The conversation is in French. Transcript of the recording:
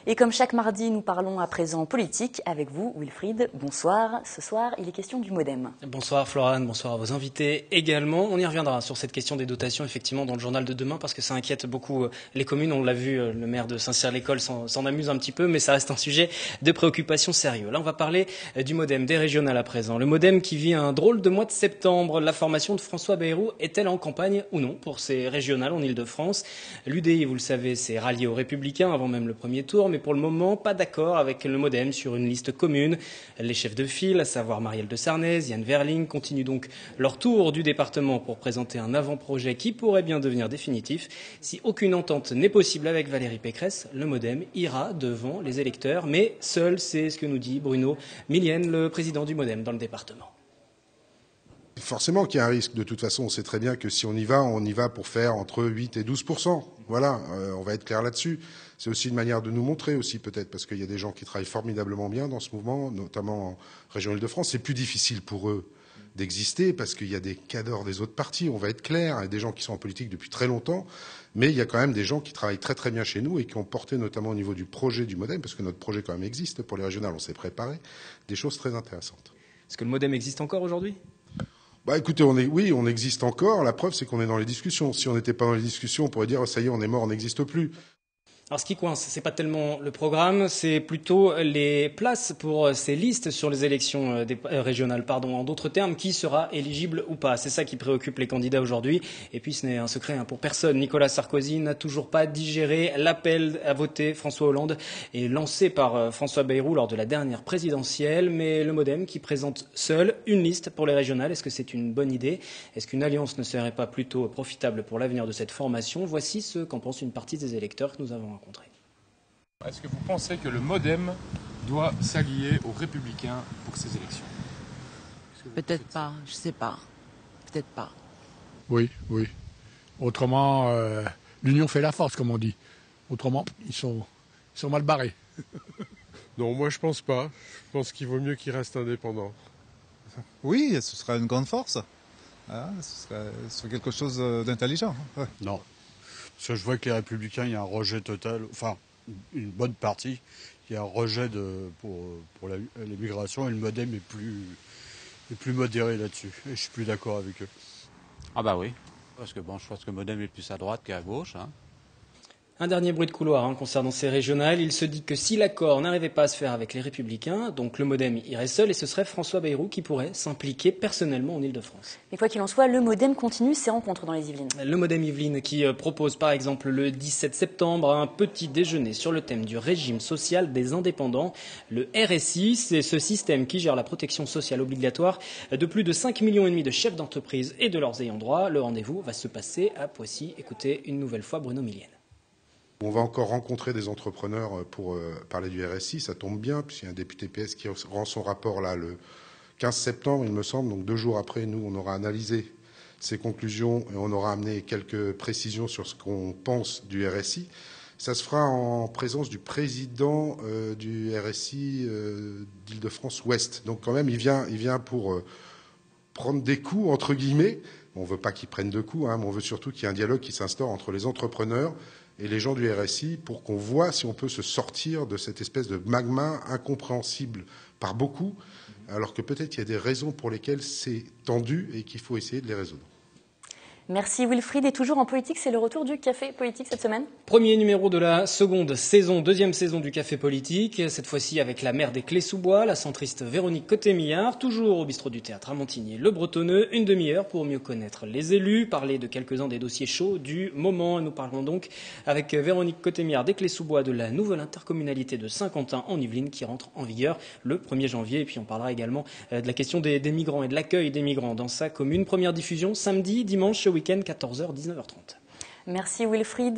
Et comme chaque mardi, nous parlons à présent politique avec vous, Wilfried. Bonsoir. Ce soir, il est question du MoDem. Bonsoir Florane, bonsoir à vos invités également. On y reviendra sur cette question des dotations, effectivement, dans le journal de demain, parce que ça inquiète beaucoup les communes. On l'a vu, le maire de Saint-Cyr-l'École s'en amuse un petit peu, mais ça reste un sujet de préoccupation sérieux. Là, on va parler du MoDem, des régionales à présent. Le MoDem qui vit un drôle de mois de septembre. La formation de François Bayrou est-elle en campagne ou non pour ces régionales en Ile-de-France? L'UDI, vous le savez, s'est rallié aux Républicains avant même le premier tour, mais pour le moment, pas d'accord avec le MoDem sur une liste commune. Les chefs de file, à savoir Marielle de Sarnez, Yann Verling, continuent donc leur tour du département pour présenter un avant-projet qui pourrait bien devenir définitif. Si aucune entente n'est possible avec Valérie Pécresse, le MoDem ira devant les électeurs, mais seul, c'est ce que nous dit Bruno Millienne, le président du MoDem dans le département. Forcément qu'il y a un risque. De toute façon, on sait très bien que si on y va pour faire entre 8 et 12%. Voilà, on va être clair là-dessus. C'est aussi une manière de nous montrer aussi peut-être, parce qu'il y a des gens qui travaillent formidablement bien dans ce mouvement, notamment en région Île-de-France. C'est plus difficile pour eux d'exister parce qu'il y a des cadors des autres partis, on va être clair, et des gens qui sont en politique depuis très longtemps, mais il y a quand même des gens qui travaillent très très bien chez nous et qui ont porté notamment au niveau du projet du MoDem, parce que notre projet quand même existe pour les régionales, on s'est préparé, des choses très intéressantes. Est-ce que le MoDem existe encore aujourd'hui ? Écoutez, on existe encore. La preuve, c'est qu'on est dans les discussions. Si on n'était pas dans les discussions, on pourrait dire, ça y est, on est mort, on n'existe plus. Alors ce qui coince, c'est pas tellement le programme, c'est plutôt les places pour ces listes sur les élections régionales. En d'autres termes, qui sera éligible ou pas. C'est ça qui préoccupe les candidats aujourd'hui. Et puis ce n'est un secret pour personne. Nicolas Sarkozy n'a toujours pas digéré l'appel à voter François Hollande et lancé par François Bayrou lors de la dernière présidentielle. Mais le MoDem qui présente seul une liste pour les régionales, est-ce que c'est une bonne idée? Est-ce qu'une alliance ne serait pas plutôt profitable pour l'avenir de cette formation? Voici ce qu'en pense une partie des électeurs que nous avons rencontrés. Est-ce que vous pensez que le MoDem doit s'allier aux Républicains pour ces élections? Peut-être pas, je sais pas. Peut-être pas. Oui. Autrement, l'union fait la force, comme on dit. Autrement, ils sont mal barrés. Non, moi je pense pas. Je pense qu'il vaut mieux qu'ils restent indépendants. Oui, ce sera une grande force. Ah, ce serait quelque chose d'intelligent. Ouais. Non. Parce que je vois que les Républicains, il y a un rejet total, enfin, une bonne partie, il y a un rejet pour l'immigration et le MoDem est plus modéré là-dessus. Et je suis plus d'accord avec eux. Ah bah oui, parce que je pense que le MoDem est plus à droite qu'à gauche. Un dernier bruit de couloir concernant ces régionales. Il se dit que si l'accord n'arrivait pas à se faire avec les Républicains, donc le MoDem irait seul et ce serait François Bayrou qui pourrait s'impliquer personnellement en Ile-de-France. Mais quoi qu'il en soit, le MoDem continue ses rencontres dans les Yvelines. Le MoDem Yvelines qui propose par exemple le 17 septembre un petit déjeuner sur le thème du régime social des indépendants. Le RSI, c'est ce système qui gère la protection sociale obligatoire de plus de 5,5 millions de chefs d'entreprise et de leurs ayants droit. Le rendez-vous va se passer à Poissy. Écoutez une nouvelle fois Bruno Millienne. On va encore rencontrer des entrepreneurs pour parler du RSI, ça tombe bien, puisqu'il y a un député PS qui rend son rapport là le 15 septembre, il me semble. Donc 2 jours après, nous, on aura analysé ses conclusions et on aura amené quelques précisions sur ce qu'on pense du RSI. Ça se fera en présence du président du RSI d'Île-de-France Ouest. Donc quand même, il vient pour prendre des coups, entre guillemets. On ne veut pas qu'il prenne de coups, mais on veut surtout qu'il y ait un dialogue qui s'instaure entre les entrepreneurs et les gens du RSI pour qu'on voit si on peut se sortir de cette espèce de magma incompréhensible par beaucoup, alors que peut-être il y a des raisons pour lesquelles c'est tendu et qu'il faut essayer de les résoudre. Merci Wilfried. Et toujours en politique, c'est le retour du Café Politique cette semaine. Premier numéro de la seconde saison, deuxième saison du Café Politique, cette fois-ci avec la maire des Clés-sous-Bois, la centriste Véronique Cottet-Millard, toujours au bistrot du Théâtre à Montigny-le Bretonneux, une demi-heure pour mieux connaître les élus, parler de quelques-uns des dossiers chauds du moment. Nous parlerons donc avec Véronique Cottet-Millard des Clés-sous-Bois de la nouvelle intercommunalité de Saint-Quentin en Yvelines qui rentre en vigueur le 1er janvier. Et puis on parlera également de la question des migrants et de l'accueil des migrants dans sa commune. Première diffusion samedi, dimanche, ce week-end, 14h, 19h30. Merci Wilfried.